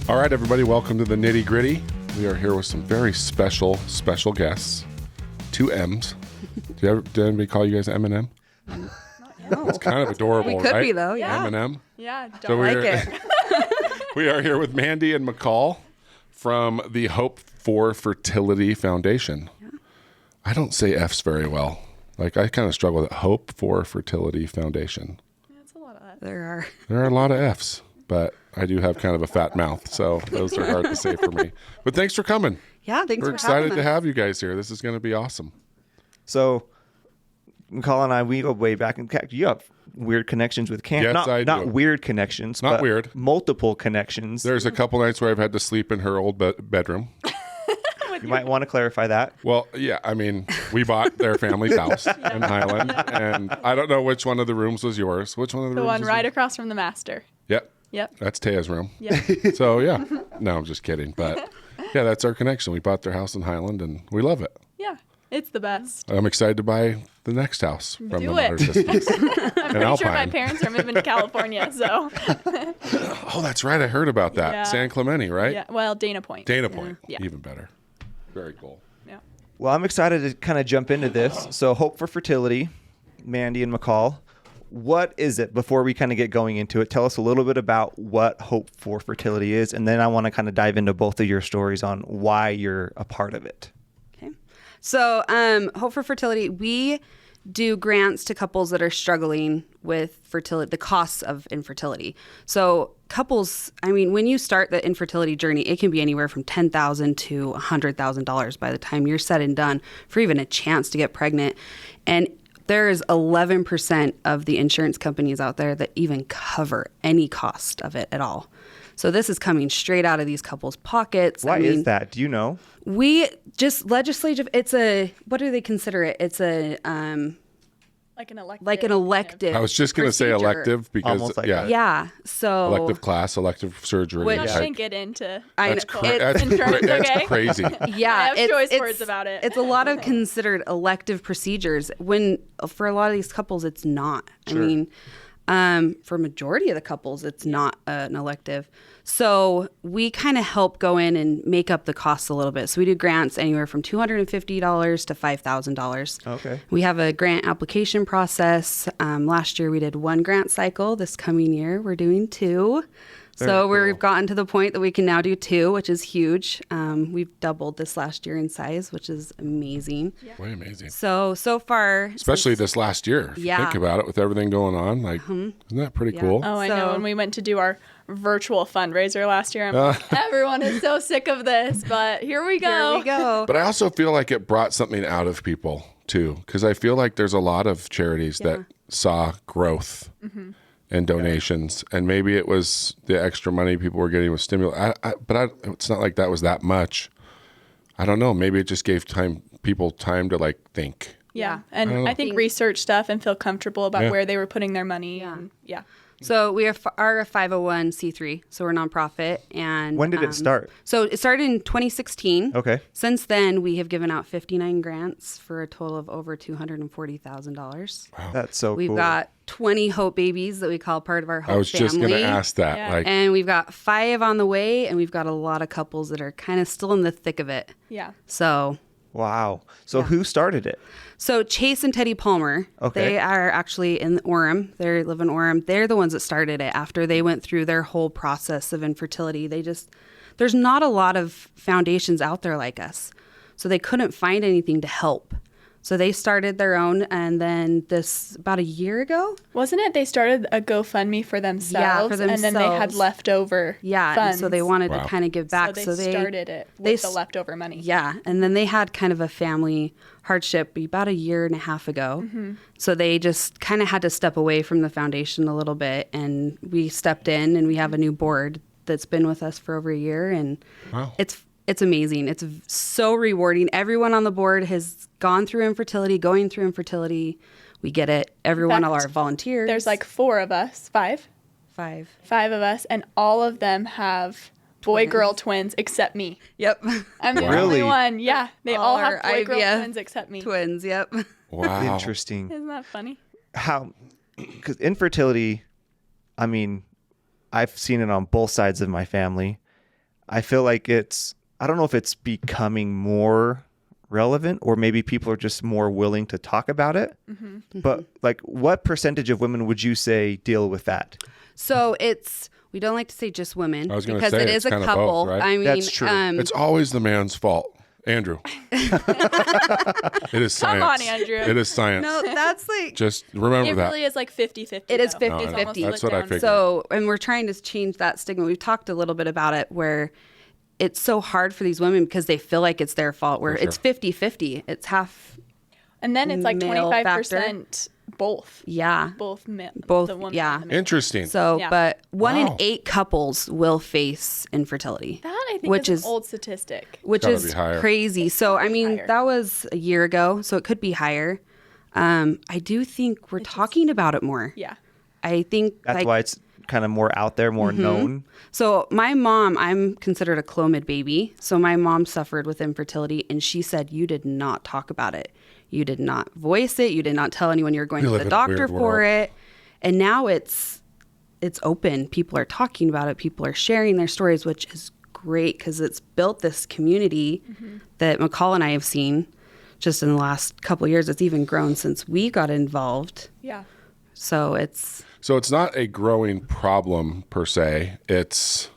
All right, everybody, welcome to the Nitty Gritty. We are here with some very special guests. 2 M's. Did anybody call you guys M&M? No. It's kind of adorable, We could right? be, though, yeah. M&M. Yeah, don't So like it. We are here with Mandi and McCall from the Hope for Fertility Foundation. Yeah. I don't say F's very well. Like, I kind of struggle with it. Hope for Fertility Foundation. Yeah, it's a lot of that. There are a lot of F's, but I do have kind of a fat mouth, so those are hard to say for me. But thanks for coming. Yeah, thanks We're for excited having to us. have you guys here. This is going to be awesome. So, McCall and I, we go way back. In fact, you have weird connections with camp. Yes, I do. Not weird connections. Not but weird. Multiple connections. There's a couple nights where I've had to sleep in her old bedroom. You might want to clarify that. Well, yeah, I mean, we bought their family's house in Highland, and I don't know which one of the rooms was yours. Which one of the rooms The one was right yours? across from the master. Yep. That's Taya's room. Yep. So, yeah. No, I'm just kidding. But, yeah, that's our connection. We bought their house in Highland, and we love it. Yeah, it's the best. I'm excited to buy the next house from Do the Muller it. Sisters. I'm pretty sure my Alpine. parents are moving to California, so. Oh, that's right. I heard about that. Yeah. San Clemente, right? Yeah, well, Dana Point. Dana Point. Yeah. Even better. Very cool. Yeah. Well, I'm excited to kind of jump into this. So, Hope for Fertility, Mandi and McCall. What is it? Before we kind of get going into it, tell us a little bit about what Hope for Fertility is, and then I want to kind of dive into both of your stories on why you're a part of it. Okay. So, Hope for Fertility, we do grants to couples that are struggling with fertility, the costs of infertility. So couples, I mean, when you start the infertility journey, it can be anywhere from $10,000 to $100,000 by the time you're said and done for even a chance to get pregnant. And there is 11% of the insurance companies out there that even cover any cost of it at all. So this is coming straight out of these couples' pockets. Why is that? Do you know? We just legislative. It's a, what do they consider it? It's a Like an elective. like an elective. I was just going to say procedure. elective because, Almost like yeah. Yeah. So Elective class, elective surgery. Which- I type. shouldn't get into I That's, know. that's, insurance, that's okay? crazy. yeah, I have choice words about it. It's a lot of considered elective procedures when for a lot of these couples it's not. Sure. I mean, for majority of the couples it's not an elective. So we kind of help go in and make up the costs a little bit. So we do grants anywhere from $250 to $5,000. Okay. We have a grant application process. Last year we did 1 grant cycle. This coming year we're doing 2. Very So cool. we've gotten to the point that we can now do 2, which is huge. We've doubled this last year in size, which is amazing. Way amazing. So far, Especially this last year. If you Yeah. think about it, with everything going on, like, isn't that pretty Yeah. cool? Oh, I know. So- When we went to do our virtual fundraiser last year, I'm like, everyone is so sick of this, but here we go. here we go. But I also feel like it brought something out of people, too, because I feel like there's a lot of charities that saw growth and donations, and maybe it was the extra money people were getting with stimulus. It's not like that was that much. I don't know. Maybe it just gave people time to like think. Yeah. And I think research stuff and feel comfortable about Yeah. where they were putting their money. Yeah. And yeah. So we are a 501c3, so we're a nonprofit. And When did it start? So it started in 2016. Okay. Since then, we have given out 59 grants for a total of over $240,000. That's so We've cool. got 20 Hope babies that we call part of our Hope I was family. just going to ask that. Yeah. Like, And we've got 5 on the way, and we've got a lot of couples that are kind of still in the thick of it. Yeah. So Wow. So who started it? Chase and Teddy Palmer, Okay. they are actually in Orem. They live in Orem. They're the ones that started it after they went through their whole process of infertility. There's not a lot of foundations out there like us. So they couldn't find anything to help. So they started their own, and then about a year ago. Wasn't it they started a GoFundMe for themselves? for And then they had themselves. leftover Yeah, funds. and so they wanted Wow. to kind of give back. So they started it with the leftover money. Yeah, and then they had kind of a family hardship about a year and a half ago. Mm-hmm. So they just kind of had to step away from the foundation a little bit, and we stepped in, and we have a new board that's been with us for over a year, and wow. it's amazing. It's so rewarding. Everyone on the board has gone through infertility, going through infertility. We get it. Everyone, all our volunteers. There's like 4 of us, 5 5 of us, and all of them have boy-girl twins except me. Yep. I'm the Wow. only Really? one. Yeah, they all have our boy-girl IVF twins except me. Twins. Yep. Wow. Interesting. Isn't that funny? Because infertility, I mean, I've seen it on both sides of my family. I feel like I don't know if it's becoming more relevant or maybe people are just more willing to talk about it. But like, what percentage of women would you say deal with that? So we don't like to say just women I was gonna because say it it's is a kind of couple. both, right? I mean, That's true. It's always the man's fault. Andrew. It is science. Come on, Andrew. It is science. no, that's like, Just remember It that. really is like 50-50. It is though. 50-50. It's almost That's split what I down. figured. so, and we're trying to change that stigma. We've talked a little bit about it where it's so hard for these women because they feel like it's their fault, where it's 50-50. It's half. And then it's like male 25% both. Yeah. Both Both, the woman yeah. and the man. Interesting. So, Yeah. but 1 in Wow. 8 couples will face infertility. That I think Which is is- an old statistic. Which Gotta is be higher. crazy. So, I mean, higher. that was a year ago, so it could be higher. I do think we're talking about it more. Yeah. I think That's why it's kind of more out there, more known. So my mom, I'm considered a Clomid baby. So my mom suffered with infertility, and she said, you did not talk about it. You did not voice it. You did not tell anyone you were going We to live the in a doctor weird for world. it. And now it's open. People are talking about it. People are sharing their stories, which is great because it's built this community that McCall and I have seen just in the last couple of years. It's even grown since we got involved. Yeah. So it's So it's not a growing problem per se. It's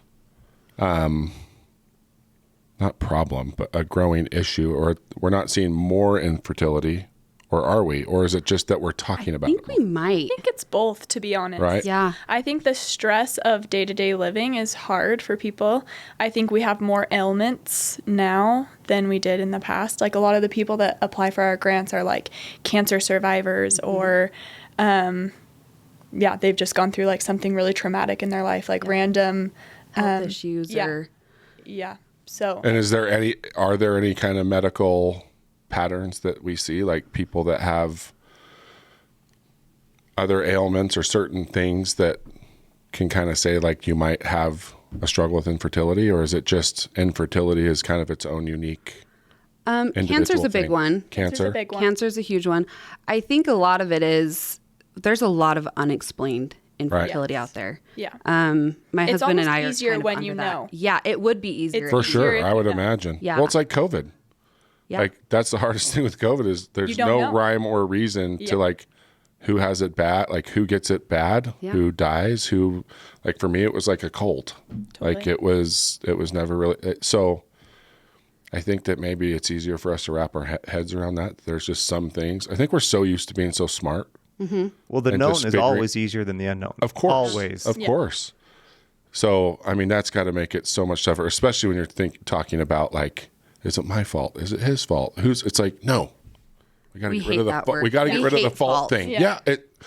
not problem, but a growing issue. Or we're not seeing more infertility, or are we? Or is it just that we're talking I about think it? we might. I think it's both, to be honest. Right? Yeah. I think the stress of day-to-day living is hard for people. I think we have more ailments now than we did in the past. Like a lot of the people that apply for our grants are like cancer survivors or they've just gone through like something really traumatic in their life, like random Health issues yeah. or So And are there any kind of medical patterns that we see, like people that have other ailments or certain things that can kind of say like you might have a struggle with infertility, or is it just infertility is kind of its own unique cancer's individual a big thing? one. Cancer's a big one. Cancer's a huge one. I think a lot of it is there's a lot of unexplained infertility Yes. out there. Yeah. My It's husband and almost I are easier kind of when under you that. know. Yeah, it would be easier. For Easier sure, if I you would know. imagine. Yeah. Well, it's like COVID. Yeah. Like that's the hardest thing with COVID is there's don't no know. rhyme or reason Yeah. to like who has it bad, like who gets it bad, Yeah. who dies, who like for me it was like a cold. Like Totally. it was never really so I think that maybe it's easier for us to wrap our heads around that. There's just some things. I think we're so used to being so smart. Well, the And known just is figuring- always easier than the unknown. Of course. Always. Of course. So, I mean, that's got to make it so much tougher, especially when you're talking about like, is it my fault? Is it his fault? It's like, no. We got to We get rid hate of the that we word. got to We get rid of the hate fault fault. thing. Yeah.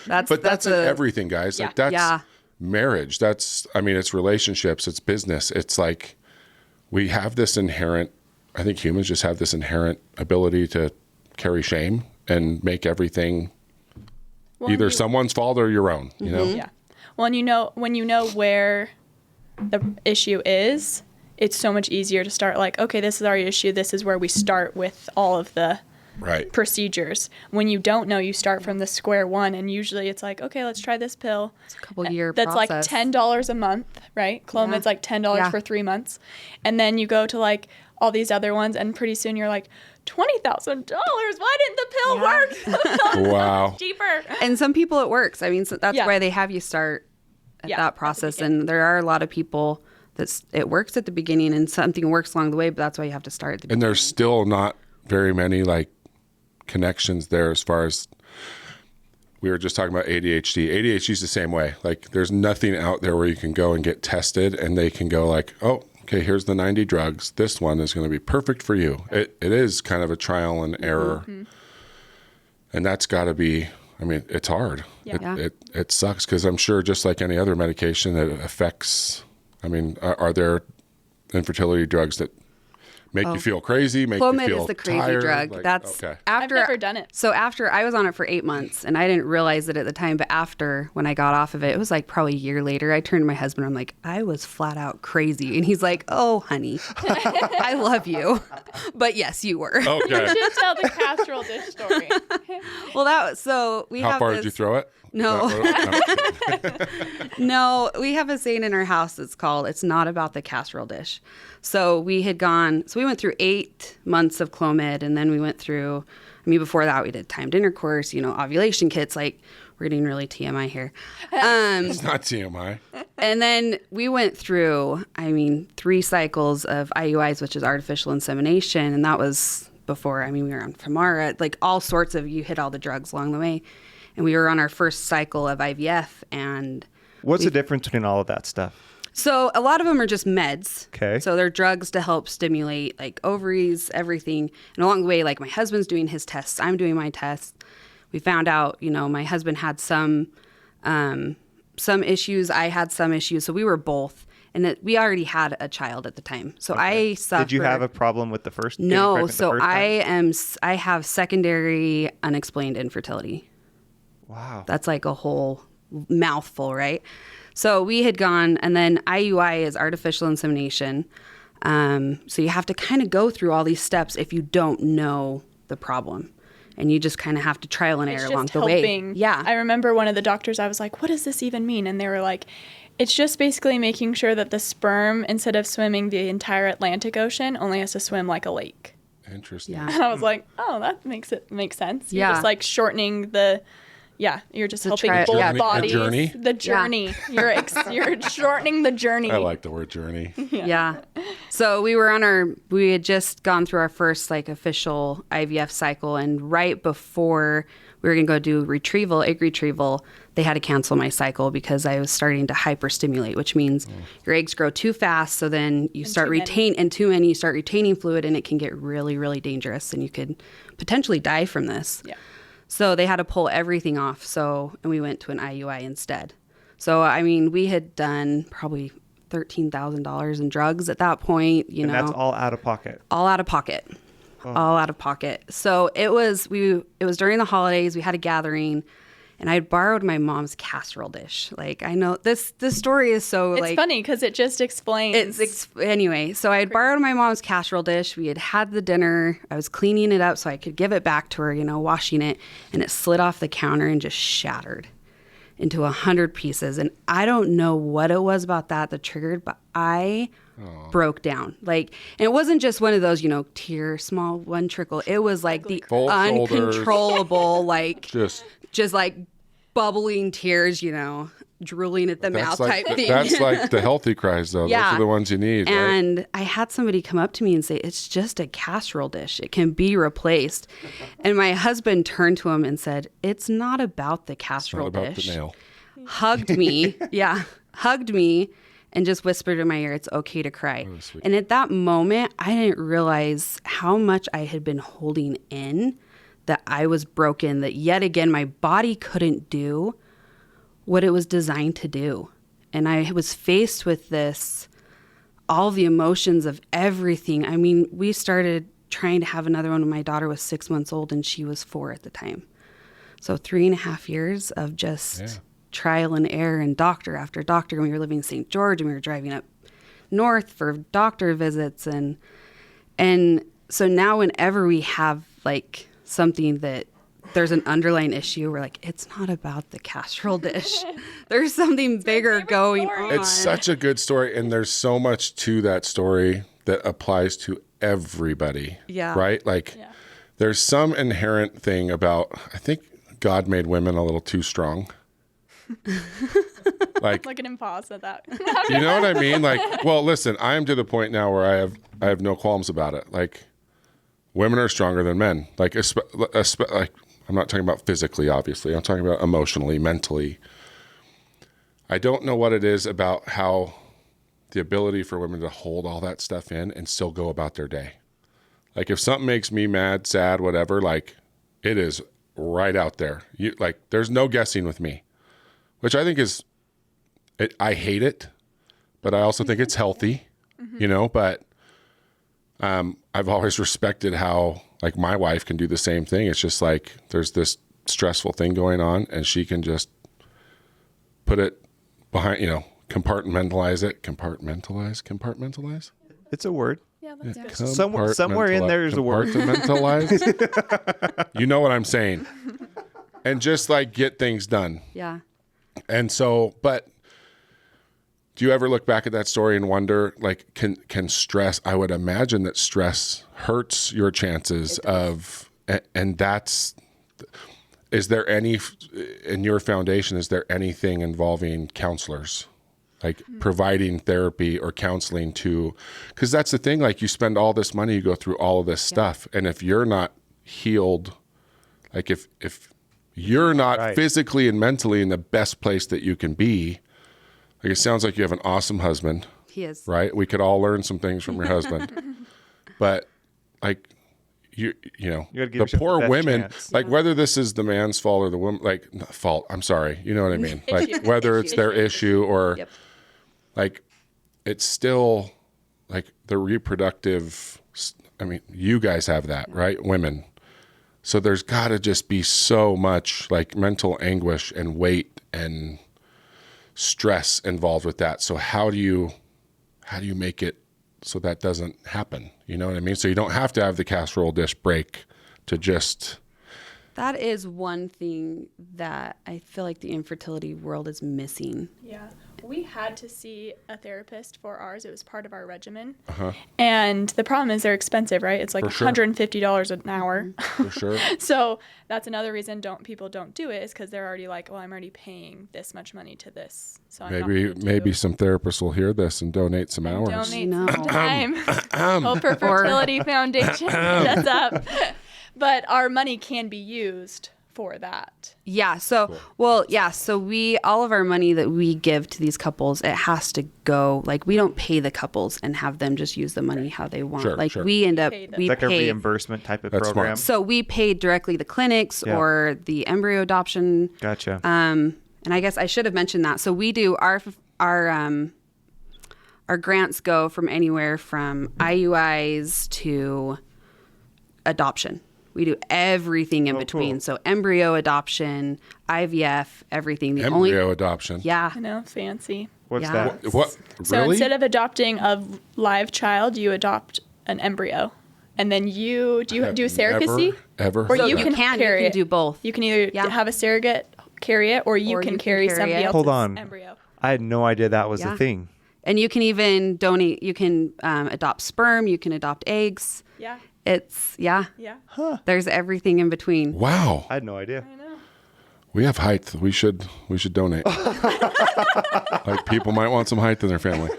But that's in a- everything, guys. Yeah. Like that's Yeah. marriage. That's I mean, it's relationships, it's business. It's like we have this inherent I think humans just have this inherent ability to carry shame and make everything either someone's fault or your own, you know? Yeah. Well, and when you know where the issue is, it's so much easier to start like, okay, this is our issue. This is where we start with all of the Right. procedures. When you don't know, you start from the square one, and usually it's like, okay, let's try this pill. It's a couple year That's process. like $10 a month, right? Clomid's like $10 Yeah. for 3 months, and then you go to like all these other ones, and pretty soon you're like, $20,000. Why didn't the pill work? Wow. Cheaper. And some people it works. I mean, so that's Yeah. why they have you start at Yeah, that at the process. beginning. And there are a lot of people it works at the beginning and something works along the way, but that's why you have to start at the And beginning. there's still not very many like connections there as far as we were just talking about ADHD. ADHD is the same way. Like there's nothing out there where you can go and get tested and they can go like, oh, okay, here's the 90 drugs. This one is going to be perfect for you. It is kind of a trial and error. And that's got to be, I mean, it's hard. Yeah. It sucks because I'm sure just like any other medication that affects, I mean, are there infertility drugs that Make you feel crazy, make you Clomid feel is the crazy tired? drug. Like, That's okay. after I've never done it. So after I was on it for 8 months, and I didn't realize it at the time, but after when I got off of it, it was like probably a year later. I turned to my husband. I'm like, I was flat out crazy, and he's like, "Oh, honey, I love you, but yes, you were." Okay. Just tell the casserole dish story. Well, so we How have far this, did you throw it? No. No. No, we have a saying in our house that's called, "It's not about the casserole dish." So we went through 8 months of Clomid, and then we went through, before that we did timed intercourse, ovulation kits, like we're getting really TMI here. It's not TMI. And then we went through, 3 cycles of IUIs, which is artificial insemination. And that was before, we were on Femara, like all sorts of, you hit all the drugs along the way. And we were on our first cycle of IVF. And What's the difference between all of that stuff? so a lot of them are just meds. Okay. So they're drugs to help stimulate like ovaries, everything. And along the way, like my husband's doing his tests, I'm doing my tests. We found out, my husband had some issues. I had some issues. So we were both. And we already had a child at the time. So I suffered. Did you have a problem with the first? getting No. pregnant the So first time? I have secondary unexplained infertility. Wow. That's like a whole mouthful, right? So we had gone, and then IUI is artificial insemination. So you have to kind of go through all these steps if you don't know the problem. And you just kind of have to trial and error along the way. Yeah. I remember one of the doctors, I was like, what does this even mean? And they were like, it's just basically making sure that the sperm, instead of swimming the entire Atlantic Ocean, only has to swim like a lake. Interesting. Yeah. And I was like, oh, that makes sense. You're Yeah. just like shortening you're just helping tri- both yeah. bodies. The journey? The journey. You're shortening the journey. I like the word journey. Yeah. So we had just gone through our first like official IVF cycle, and right before we were going to go do egg retrieval, they had to cancel my cycle because I was starting to hyperstimulate, which means your eggs grow too fast. So then you start you start retaining fluid, and it can get really, really dangerous, and you could potentially die from this. Yeah. So they had to pull everything off. And we went to an IUI instead. So, we had done probably $13,000 in drugs at that point, And that's all out of pocket. all out of pocket, all out of pocket. So it was during the holidays. We had a gathering, and I had borrowed my mom's casserole dish. Like, I know this story is so It's funny because it just explains. Anyway, so I had borrowed my mom's casserole dish. We had the dinner. I was cleaning it up so I could give it back to her, washing it, and it slid off the counter and just shattered into 100 pieces. And I don't know what it was about that triggered, but I broke down. Like, and it wasn't just one of those, tear, small one trickle. It was like the Cold shoulders. uncontrollable, like Just like bubbling tears, drooling at the mouth type thing. That's like the healthy cries, though. Yeah. Those are the ones you need. Right? And I had somebody come up to me and say, it's just a casserole dish. It can be replaced. And my husband turned to him and said, it's not about the casserole Not about dish. the nail. Hugged me. Hugged me and just whispered in my ear, it's okay to cry. Oh, sweet. And at that moment, I didn't realize how much I had been holding in, that I was broken, that yet again, my body couldn't do what it was designed to do. And I was faced with this, all the emotions of everything. We started trying to have another one when my daughter was 6 months old and she was 4 at the time. So 3.5 years of just trial and error and doctor after doctor. And we were living in St. George and we were driving up north for doctor visits. And so now whenever we have like something that there's an underlying issue, we're like, it's not about the casserole dish. There's something bigger going on. It's such a good story, and there's so much to that story that applies to everybody. Yeah. Right? Like, there's some inherent thing about, I think God made women a little too strong. Like an impulse at that. you know what I mean? Like, well, listen, I am to the point now where I have no qualms about it. Like, women are stronger than men. Like, like, I'm not talking about physically, obviously. I'm talking about emotionally, mentally. I don't know what it is about how the ability for women to hold all that stuff in and still go about their day. Like, if something makes me mad, sad, whatever, like, it is right out there. There's no guessing with me, which I think is, I hate it, but I also think it's healthy, but I've always respected how like my wife can do the same thing. It's just like there's this stressful thing going on and she can just put it behind, compartmentalize it. Compartmentalize. It's a word. Yeah, that's good. Somewhere in there is a word. Compartmentalize. You know what I'm saying. And just like get things done. Yeah. And so, but do you ever look back at that story and wonder, like, can stress, I would imagine that stress hurts your chances of, and that's, is there any, in your foundation, is there anything involving counselors? Like providing therapy or counseling to, because that's the thing, like you spend all this money, you go through all of this stuff. And if you're not healed, like if you're not physically and mentally in the best place that you can be, like it sounds like you have an awesome husband. He is. Right? We could all learn some things from your husband. But like, the poor women, like whether this is the man's fault or the woman, like fault, I'm sorry. You know what I mean? Like whether it's their issue or like, it's still like the reproductive, I mean, you guys have that, right? Women. So there's gotta just be so much like mental anguish and weight and stress involved with that. So how do you make it so that doesn't happen? You know what I mean? So you don't have to have the casserole dish break to just. That is one thing that I feel like the infertility world is missing. Yeah. We had to see a therapist for ours. It was part of our regimen. And the problem is they're expensive, right? It's like $150 an hour. For sure. So that's another reason people don't do it, is because they're already like, well, I'm already paying this much money to this. So I'm maybe some therapists will hear this and donate some hours. Donate some time. Hope for Fertility Foundation. That's up. But our money can be used for that. Yeah. So, so all of our money that we give to these couples, it has to go, like, we don't pay the couples and have them just use the money how they want. We end up, it's like a reimbursement type of program. Smart. So we pay directly the clinics or the embryo adoption. Gotcha. And I guess I should have mentioned that. So we do our grants go from anywhere from IUIs to adoption. We do everything in between. Cool. So embryo adoption, IVF, everything. The embryo adoption. Yeah. I know, fancy. What's that? What? So really? instead of adopting a live child, you adopt an embryo. And then do you do surrogacy? Ever. Or you can carry it. You can do both. You can either have a surrogate carry it, or you can carry somebody else's embryo. I had no idea that was a thing. And you can even donate. You can adopt sperm. You can adopt eggs. Yeah. It's, Yeah. Huh. There's everything in between. Wow. I had no idea. I know. We have height. We should donate. Like people might want some height in their family.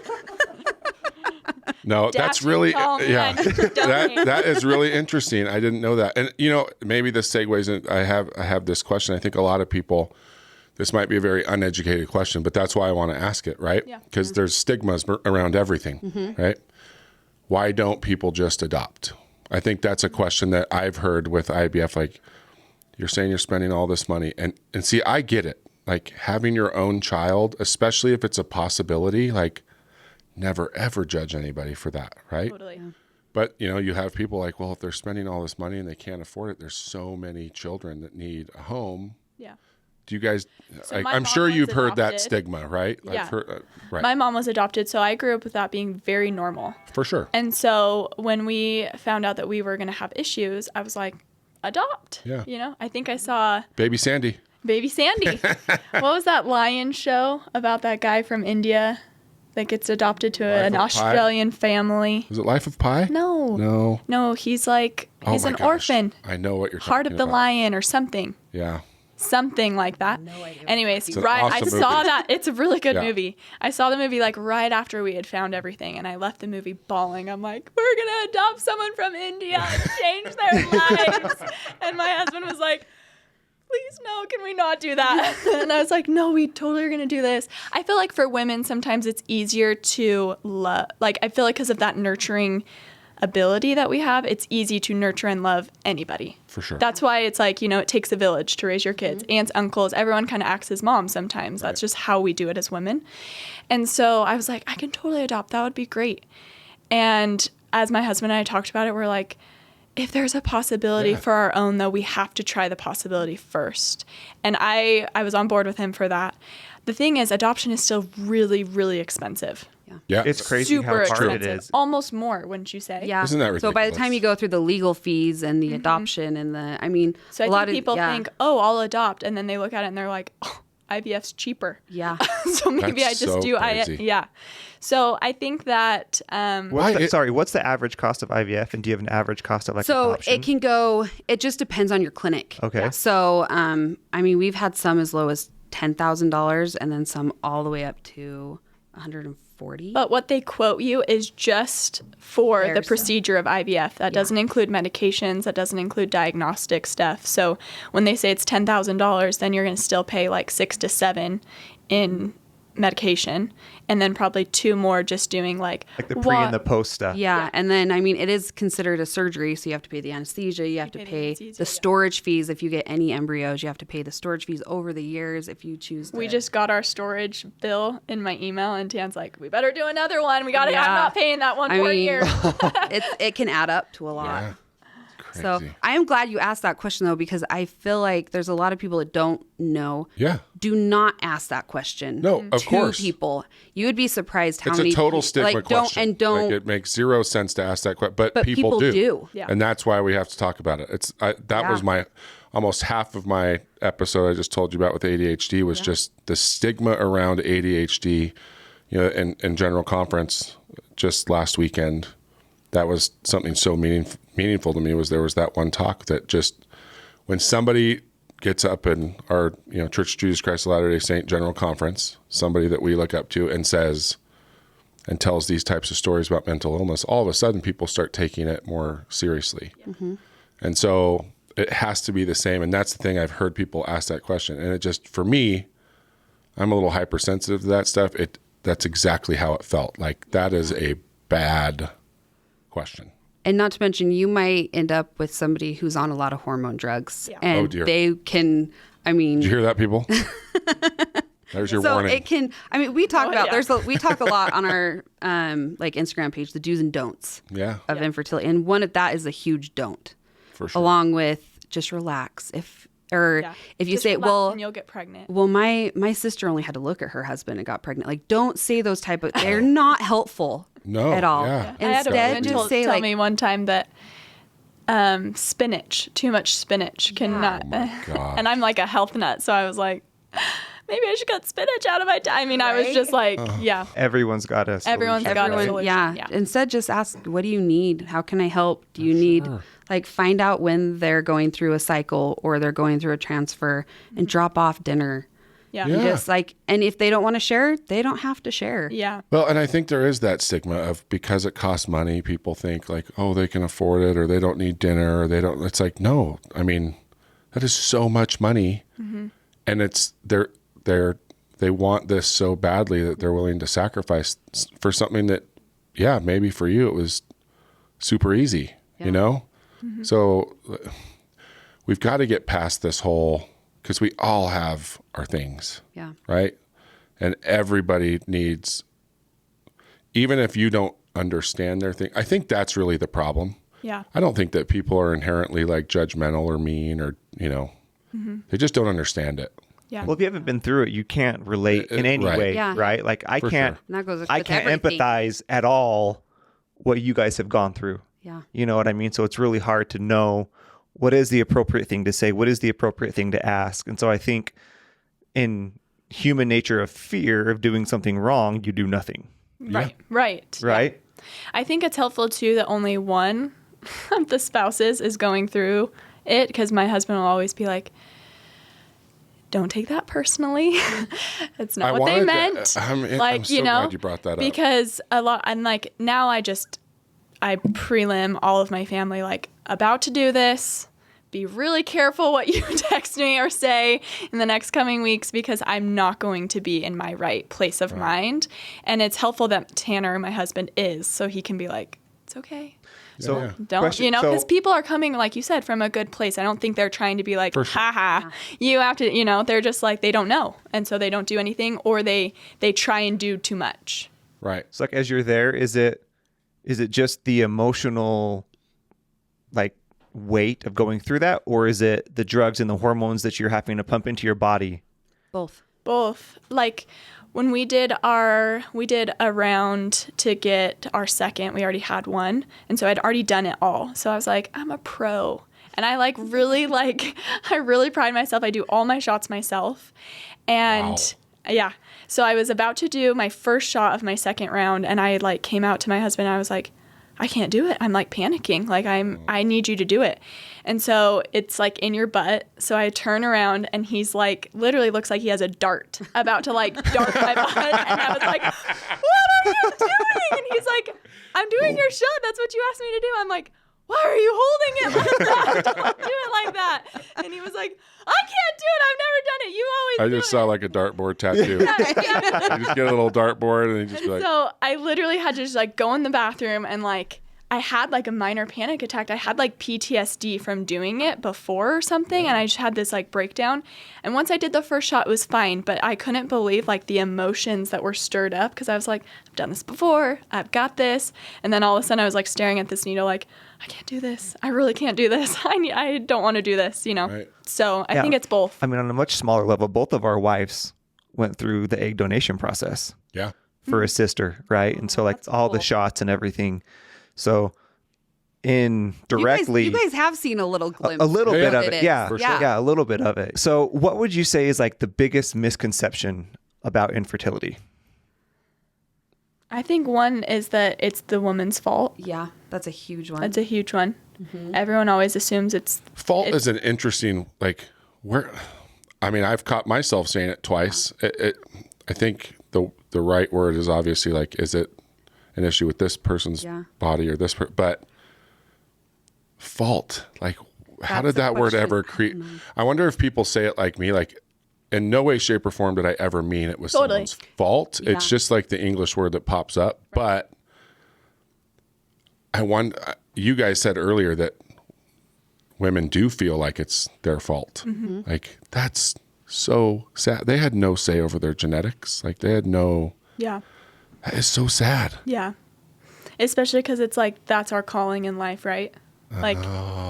No, that's really, that is really interesting. I didn't know that. And maybe this segues in, I have this question. I think a lot of people, this might be a very uneducated question, but that's why I want to ask it, right? Because there's stigmas around everything, right? Why don't people just adopt? I think that's a question that I've heard with IVF. Like, you're saying you're spending all this money, and see, I get it. Like having your own child, especially if it's a possibility, like never ever judge anybody for that, right? Totally. Yeah. But you have people like, well, if they're spending all this money and they can't afford it, there's so many children that need a home. Yeah. Do you guys? I'm sure you've heard that stigma, right? Yeah. Right. My mom was adopted, so I grew up with that being very normal. For sure. And so when we found out that we were going to have issues, I was like, adopt. Yeah. I think I saw Baby Sandy. What was that lion show about that guy from India that gets adopted to an Australian family? Was it Life of Pi? No, he's like, he's an orphan. I know what you're talking about. Heart of the Lion or something. Yeah. Something like that. No idea. Anyways, awesome I saw movie. that. It's a really good movie. I saw the movie like right after we had found everything, and I left the movie bawling. I'm like, we're going to adopt someone from India and change their lives. And my husband was like, please no, can we not do that? And I was like, no, we totally are going to do this. I feel like for women, sometimes it's easier to love. Like, I feel like because of that nurturing ability that we have, it's easy to nurture and love anybody. For sure. That's why it's like, it takes a village to raise your kids. Aunts, uncles, everyone kind of acts as mom sometimes. That's just how we do it as women. And so I was like, I can totally adopt. That would be great. And as my husband and I talked about it, we're like, if there's a possibility for our own, though, we have to try the possibility first. And I was on board with him for that. The thing is, adoption is still really, really expensive. Yeah. It's crazy Super how hard expensive. it is. Almost more, wouldn't you say? Yeah. Isn't that ridiculous? So by the time you go through the legal fees and the adoption and So I think people think, oh, I'll adopt. And then they look at it and they're like, oh, IVF's cheaper. Yeah. So maybe That's I just so do crazy. Yeah. So I think that What's the average cost of IVF, and do you have an average cost of adoption? It just depends on your clinic. Okay. So, we've had some as low as $10,000 and then some all the way up to 140. But what they quote you is just for the There's procedure of IVF. That doesn't include medications. That doesn't include diagnostic stuff. So when they say it's $10,000, then you're going to still pay like 6 to 7 in medication, and then probably 2 more just doing like the pre and the post stuff. Yeah. And then, it is considered a surgery. So you have to pay the anesthesia. You have to pay the storage fees. If you get any embryos, you have to pay the storage fees over the years if you choose to. We just got our storage bill in my email, and Tan's like, we better do another one. We got it. I'm not paying that one for a year. It can add up to a lot. Yeah. Crazy. So I am glad you asked that question, though, because I feel like there's a lot of people that don't know. Yeah. Do not ask that question. No, of course. To people. You would be surprised how It's many a total people, stigma question. Don't. It makes zero sense to ask that question, but people do. Yeah. And that's why we have to talk about it. That was my almost half of my episode I just told you about with ADHD was just the stigma around ADHD. In general conference just last weekend. That was something so meaningful to me. There was that one talk that just when somebody gets up in our Church of Jesus Christ of Latter-day Saint General Conference, somebody that we look up to and says and tells these types of stories about mental illness, all of a sudden people start taking it more seriously. Mm-hmm. And so it has to be the same. And that's the thing, I've heard people ask that question. And it just, for me, I'm a little hypersensitive to that stuff. That's exactly how it felt. Like that is a bad question. And not to mention, you might end up with somebody who's on a lot of hormone drugs. Yeah. And oh, dear. They can, Did you hear that, people? There's your warning. So it can, we talk we talk a lot on our Instagram page, the do's and don'ts of infertility. And one of that is a huge don't. For sure. Along with just relax. If you just say, well, and you'll get pregnant. Well, my sister only had to look at her husband and got pregnant. Like, don't say those type of, they're not helpful. No, at all. Yeah. I had a friend just say tell me one time that spinach, too much spinach cannot. Oh my gosh. And I'm like a health nut, so I was like, maybe I should cut spinach out of my diet. I was just like, Everyone's got a solution. Everyone's got a solution. Yeah. Instead, just ask, what do you need? How can I help? Do you need, find out when they're going through a cycle or they're going through a transfer and drop off dinner. Yeah. And just and if they don't want to share, they don't have to share. Yeah. Well, and I think there is that stigma of because it costs money, people think like, oh, they can afford it or they don't need dinner or they don't. It's like, no, that is so much money. Mm-hmm. And it's they want this so badly that they're willing to sacrifice for something that, maybe for you it was super easy, Mm-hmm. So we've got to get past this whole, because we all have our things. Yeah. Right? And everybody needs, even if you don't understand their thing, I think that's really the problem. Yeah. I don't think that people are inherently like judgmental or mean or, they just don't understand it. Yeah. Well, if you haven't been through it, you can't relate in any way, right? Like I can't empathize at all what you guys have gone through. Yeah. You know what I mean? So it's really hard to know what is the appropriate thing to say, what is the appropriate thing to ask. And so I think in human nature of fear of doing something wrong, you do nothing. Right. Right. Right. Yeah. I think it's helpful too that only one of the spouses is going through it, because my husband will always be like, don't take that personally. It's not what they meant. I'm so glad you brought that up. Because I'm like, now I prelim all of my family, like, about to do this. Be really careful what you text me or say in the next coming weeks, because I'm not going to be in my right place of mind. And it's helpful that Tanner, my husband, is, so he can be like, it's okay. So don't, because people are coming, like you said, from a good place. I don't think they're trying to be like, haha, you have to, they're just like, they don't know. And so they don't do anything, or they try and do too much. Right. So like, as you're there, is it Is it just the emotional, like, weight of going through that, or is it the drugs and the hormones that you're having to pump into your body? Both. Like when we did a round to get our second, we already had one. And so I'd already done it all. So I was like, I'm a pro. And I I really pride myself. I do all my shots myself. And yeah. So I was about to do my first shot of my second round, and I like came out to my husband. And I was like, I can't do it. I'm like panicking. Like I need you to do it. And so it's like in your butt. So I turn around and he's like, literally looks like he has a dart about to like dart my butt. And I was like, what are you doing? And he's like, I'm doing your shot. That's what you asked me to do. I'm like, why are you holding it like that? Don't do it like that. And he was like, I can't do it. I've never done it. You always do it. I just saw like a dartboard tattoo. Yeah. You just get a little dartboard and you just be like. So I literally had to just like go in the bathroom and like, I had like a minor panic attack. I had like PTSD from doing it before or something. And I just had this like breakdown. And once I did the first shot, it was fine. But I couldn't believe like the emotions that were stirred up because I was like, I've done this before. I've got this. And then all of a sudden I was like staring at this needle like, I can't do this. I really can't do this. I don't want to do this, you know? Right. So I think it's both. I mean, on a much smaller level, both of our wives went through the egg donation process Yeah. for a sister, right? And so like That's all the cool. shots and everything. So indirectly, You guys have seen a little glimpse. a little Yeah, bit of it it. is. Yeah. For sure. Yeah, a little bit of it. So what would you say is like the biggest misconception about infertility? I think one is that it's the woman's fault. Yeah, that's a huge one. That's a huge one. Everyone always assumes it's Fault is an interesting, like, I mean, I've caught myself saying it twice. I think the right word is obviously like, is it an issue with this person's body or this, but fault, like, how That's did that the word question. ever create? I wonder if people say it like me, like, in no way, shape, or form did I ever mean it was Totally. someone's fault. Yeah. It's just like the English word that pops up. But you guys said earlier that women do feel like it's their fault. Like, that's so sad. They had no say over their genetics. Like, they had no, yeah. that is so sad. Yeah. Especially because it's like, that's our calling in life, right? Like,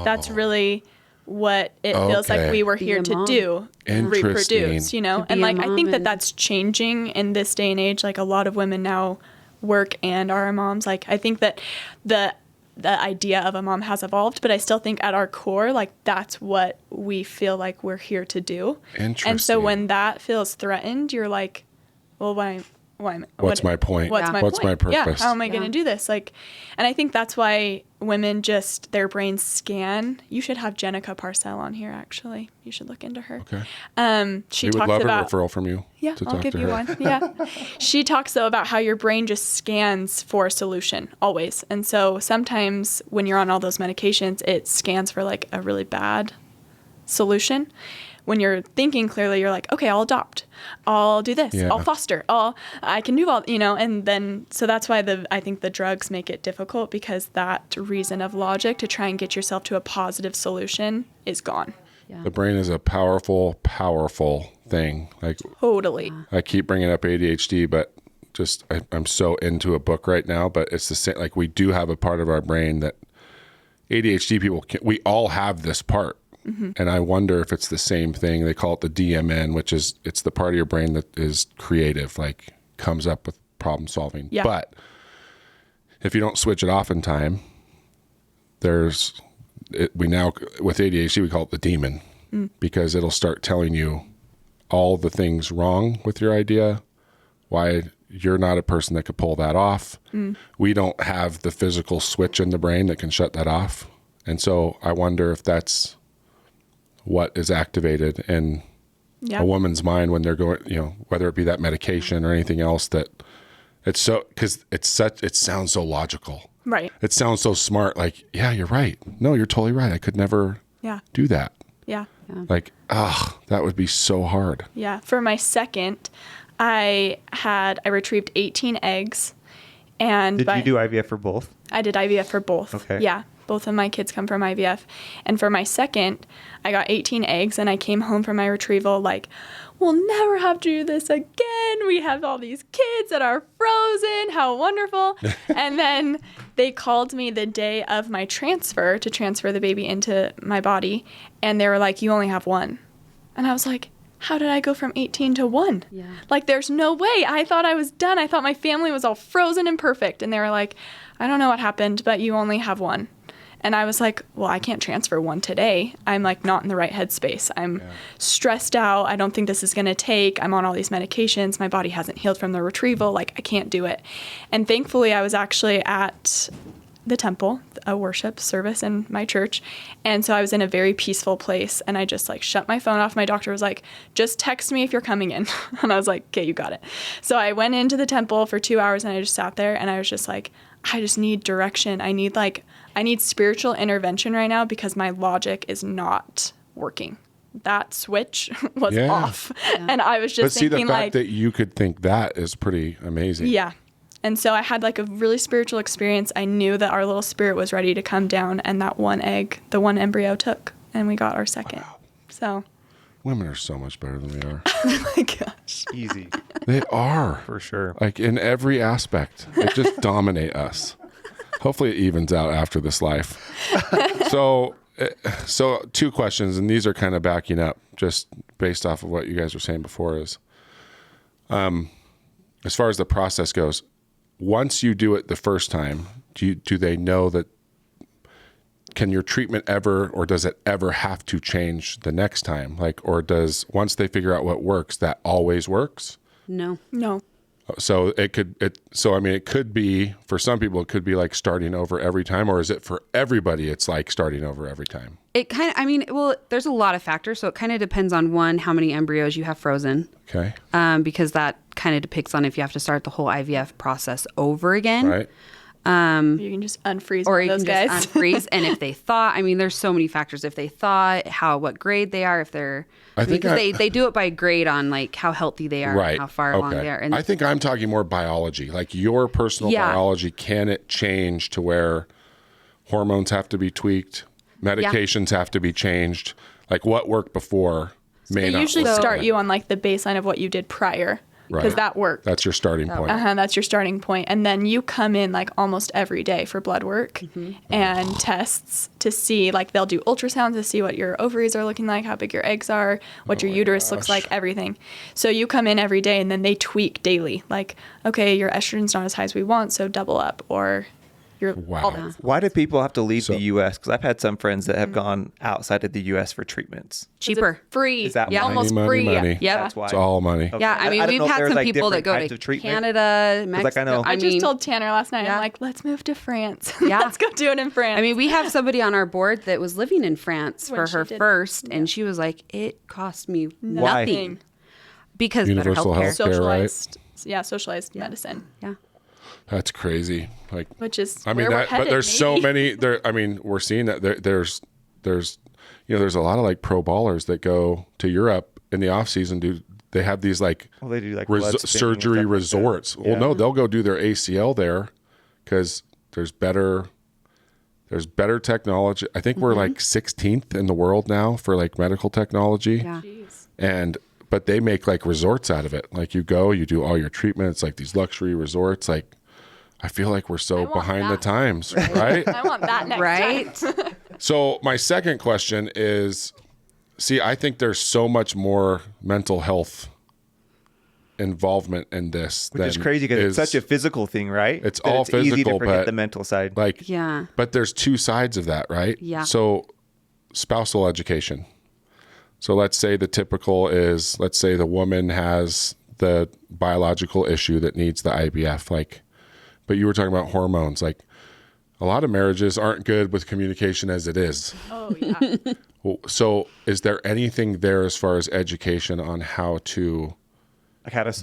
that's really what it feels like Okay. we were Be here a to mom. do. Interesting. Reproduce, you know? To be And a like, I mom think that and- that's changing in this day and age. Like, a lot of women now work and are moms. Like, I think that the idea of a mom has evolved, but I still think at our core, like, that's what we feel like we're here to do. And so Interesting. when that feels threatened, you're like, well, What's my point? What's Yeah. my What's point? my purpose? Yeah, how am I going Yeah. to do this? Like, and I think that's why women just, their brains scan. You should have Jenica Parcell on here, actually. You should look into her. Okay. She We would talks love about, a referral from you. yeah, to I'll talk give to you her. one. Yeah. She talks, though, about how your brain just scans for a solution, always. And so sometimes when you're on all those medications, it scans for like a really bad solution. When you're thinking clearly, you're like, okay, I'll adopt. I'll do this. Yeah. I'll foster. I can do all, you know, and then, so that's why I think the drugs make it difficult, because that reason of logic to try and get yourself to a positive solution is gone. The brain is a powerful, powerful thing. Like, Totally. I keep bringing up ADHD, but just I'm so into a book right now. But it's the same. Like, we do have a part of our brain that ADHD people we all have this part, and I wonder if it's the same thing. They call it the DMN, which is it's the part of your brain that is creative, like comes up with problem solving. Yeah. But if you don't switch it off in time, we now with ADHD we call it the demon, because it'll start telling you all the things wrong with your idea, why you're not a person that could pull that off. We don't have the physical switch in the brain that can shut that off. And so I wonder if that's what is activated in a woman's mind when they're going, you know, whether it be that medication or anything else, that it's so, because it sounds so logical. Right. It sounds so smart. Like, yeah, you're right. No, you're totally right. I could never Yeah. do that. Yeah. Like, that would be so hard. Yeah. For my second, I retrieved 18 eggs. And Did you do IVF for both? I did IVF for both. Okay. Yeah. Both of my kids come from IVF. And for my second, I got 18 eggs, and I came home from my retrieval like, we'll never have to do this again. We have all these kids that are frozen. How wonderful. And then They called me the day of my transfer to transfer the baby into my body, and they were like, you only have one. And I was like, how did I go from 18 to 1? Yeah. Like, there's no way. I thought I was done. I thought my family was all frozen and perfect. And they were like, I don't know what happened, but you only have one. And I was like, well, I can't transfer one today. I'm like not in the right headspace. I'm stressed out. I don't think this is going to take. I'm on all these medications. My body hasn't healed from the retrieval. Like, I can't do it. And thankfully, I was actually at the temple, a worship service in my church. And so I was in a very peaceful place, and I just like shut my phone off. My doctor was like, just text me if you're coming in. And I was like, okay, you got it. So I went into the temple for 2 hours, and I just sat there, and I was just like, I just need direction. I need spiritual intervention right now because my logic is not working. That switch was off. Yeah. And I was just thinking, the fact that you could think that is pretty amazing. Yeah. And so I had like a really spiritual experience. I knew that our little spirit was ready to come down, and that one egg, the one embryo took, and we got our second. Wow. So women are so much better than we are. Oh my gosh. Easy. They are. For sure. Like in every aspect. They just dominate us. Hopefully it evens out after this life. So 2 questions, and these are kind of backing up just based off of what you guys were saying before is, as far as the process goes, once you do it the first time, do they know that, can your treatment ever, or does it ever have to change the next time? Like, or does, once they figure out what works, that always works? No. So it could be, for some people, it could be like starting over every time, or is it for everybody, it's like starting over every time? It kind of, there's a lot of factors. So it kind of depends on, one, how many embryos you have frozen. Okay. Because that kind of depicts on if you have to start the whole IVF process over again. Right. You can just unfreeze or one of those guys. Just unfreeze. And if they thaw, there's so many factors. If they thaw, what grade they are, if they're, they do it by grade on like how healthy they are, and how far along they are. And I think I'm talking more biology, like your personal biology. Can it change to where hormones have to be tweaked, medications have to be changed? Like what worked before may not. They usually start you on like the baseline of what you did prior. Because that worked. That's your starting point. That's your starting point. And then you come in like almost every day for blood work and tests to see, like they'll do ultrasounds to see what your ovaries are looking like, how big your eggs are, what your uterus looks like, everything. So you come in every day and then they tweak daily. Like, okay, your estrogen's not as high as we want, so double up, or why do people have to leave the U.S.? Because I've had some friends that have gone outside of the U.S. for treatments. Cheaper. Free. Is that almost money, free. money. Yeah. That's why. It's all money. Okay. Yeah, we've had some people that go to Canada, Mexico. I just told Tanner last night, I'm like, let's move to France. Yeah. Let's go do it in France. We have somebody on our board that was living in France for her first, and she was like, it cost me nothing. Because universal better healthcare. Socialized. Socialized medicine. Yeah. That's crazy. Like, which is but there's so many there. We're seeing that there's a lot of like pro ballers that go to Europe in the off season. They have these like, they do like surgery resorts. Like no, they'll go do their ACL there because there's better technology. I think we're like 16th in the world now for like medical technology. Yeah. But they make like resorts out of it. Like you go, you do all your treatments, like these luxury resorts. Like, I feel like we're so behind the times, right? I want that next time. So my second question is, I think there's so much more mental health involvement in this. Which is crazy because it's such a physical thing, right? It's all physical, easy to forget but the mental side. Like, but there's 2 sides of that, right? Yeah. So spousal education. So let's say the typical is, let's say the woman has the biological issue that needs the IVF, but you were talking about hormones. Like a lot of marriages aren't good with communication as it is. Oh, yeah. So is there anything there as far as education on how to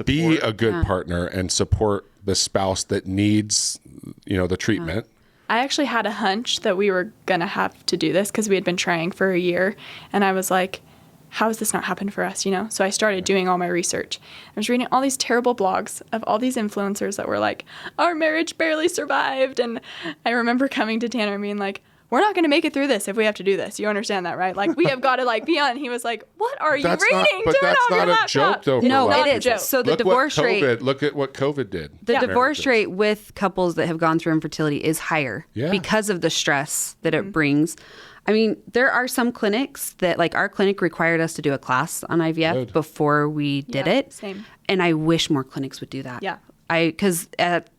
be a good partner and support the spouse that needs, the treatment? I actually had a hunch that we were going to have to do this because we had been trying for a year. And I was like, how has this not happened for us, So I started doing all my research. I was reading all these terrible blogs of all these influencers that were like, our marriage barely survived. And I remember coming to Tanner and being like, we're not going to make it through this if we have to do this. You understand that, right? Like, we have got to like be on. And he was like, what are you reading? But Do it that's on your not a laptop. joke, though. No, for a lot it of is. people. So the Look divorce what rate. Look at what COVID did. The Yeah. divorce rate with couples that have gone through infertility is higher Yeah. because of the stress that it brings. I mean, there are some clinics that, like our clinic, required us to do a class on IVF Good. before we did Yeah, it. same. And I wish more clinics would do that. Yeah. Because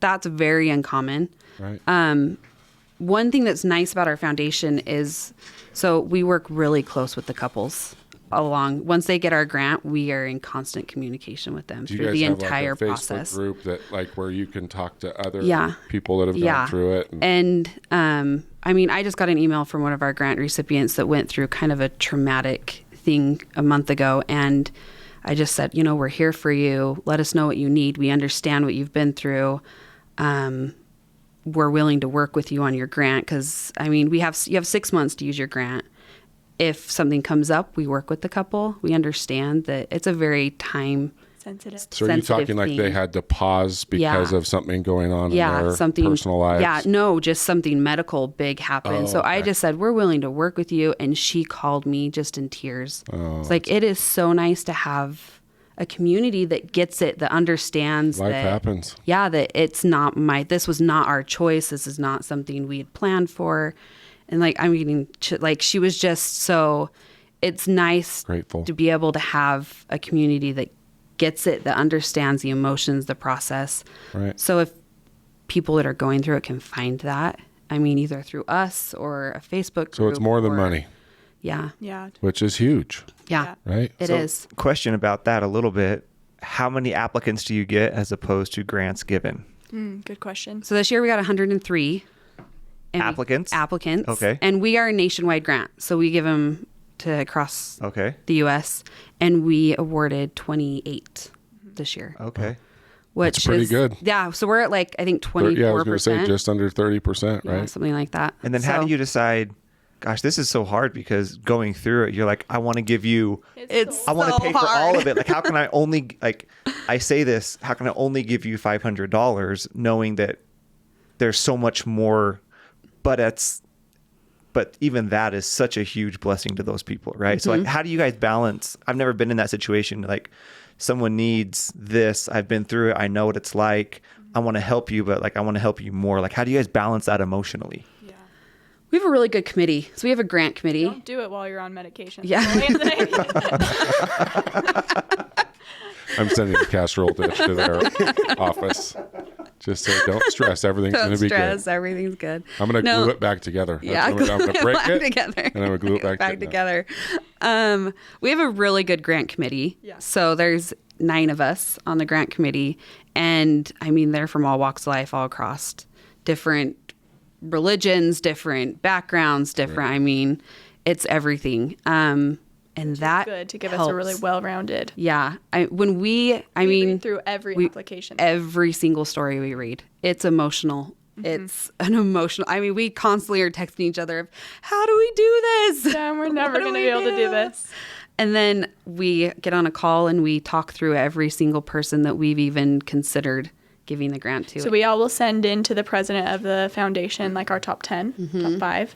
that's very uncommon. Right. One thing that's nice about our foundation is, so we work really close with the couples along. Once they get our grant, we are in constant communication with them Do you through guys the have entire like a Facebook process. group that like where you can talk to other Yeah. people that have gone through it? And I mean, I just got an email from one of our grant recipients that went through kind of a traumatic thing a month ago. And I just said, you know, we're here for you. Let us know what you need. We understand what you've been through. We're willing to work with you on your grant. Because, I mean, you have 6 months to use your grant. If something comes up, we work with the couple. We understand that it's a very Sensitive. So are you talking like they had to pause because of something going on in their personal lives? Yeah, no, just something medical big happened. So I just said, we're willing to work with you. And she called me just in tears. It's like, it is so nice to have a community that gets it, that understands Life that happens. Yeah, that it's not this was not our choice. This is not something we had planned for. And like, I mean, like she was just so, it's nice Grateful. to be able to have a community that gets it, that understands the emotions, the process. Right. So if people that are going through it can find that, I mean, either through us or a Facebook group. So it's more than or- money, Yeah. which is huge, Yeah, right? it is. Question about that a little bit. How many applicants do you get as opposed to grants given? Good question. So this year we got 103 Applicants? Applicants. Okay. And we are a nationwide grant. So we give them to across Okay. the U.S. and we awarded 28 this year. Okay. Which That's pretty is good. Yeah. So we're at like, I think 24%. Yeah, I was going to say just under 30%, Yeah, right? something like that. And then how So do you decide, gosh, this is so hard because going through it, you're like, I want to give you, It's I want to so pay for hard. all of it. Like, how can I only, like, I say this, how can I only give you $500 knowing that there's so much more, but even that is such a huge blessing to those people, right? So like, how do you guys balance? I've never been in that situation. Like someone needs this. I've been through it. I know what it's like. I want to help you, but like, I want to help you more. Like, how do you guys balance that emotionally? Yeah. we have a really good committee. So we have a grant committee. Don't do it while you're on medication. Yeah. I'm sending a casserole dish to their office. Just say, don't stress. Everything's going Don't to be stress. good. Everything's good. I'm going to glue it back together. Yeah, I'm going to break back it, together. and I'm going to glue it back together. We have a really good grant committee. Yeah. So there's 9 of us on the grant committee, and I mean they're from all walks of life, all across different religions, different backgrounds, different. I mean, it's everything. And that good to give us helps. a really well-rounded. Yeah. I mean, We read through every application. every single story we read, it's emotional. It's an emotional. I mean, we constantly are texting each other of, how do we do this? Yeah, we're never What do going to we be able to do this. And then we get on a call and we talk through every single person that we've even considered giving the grant to. So we all will send in to the president of the foundation like our top 10, top 5.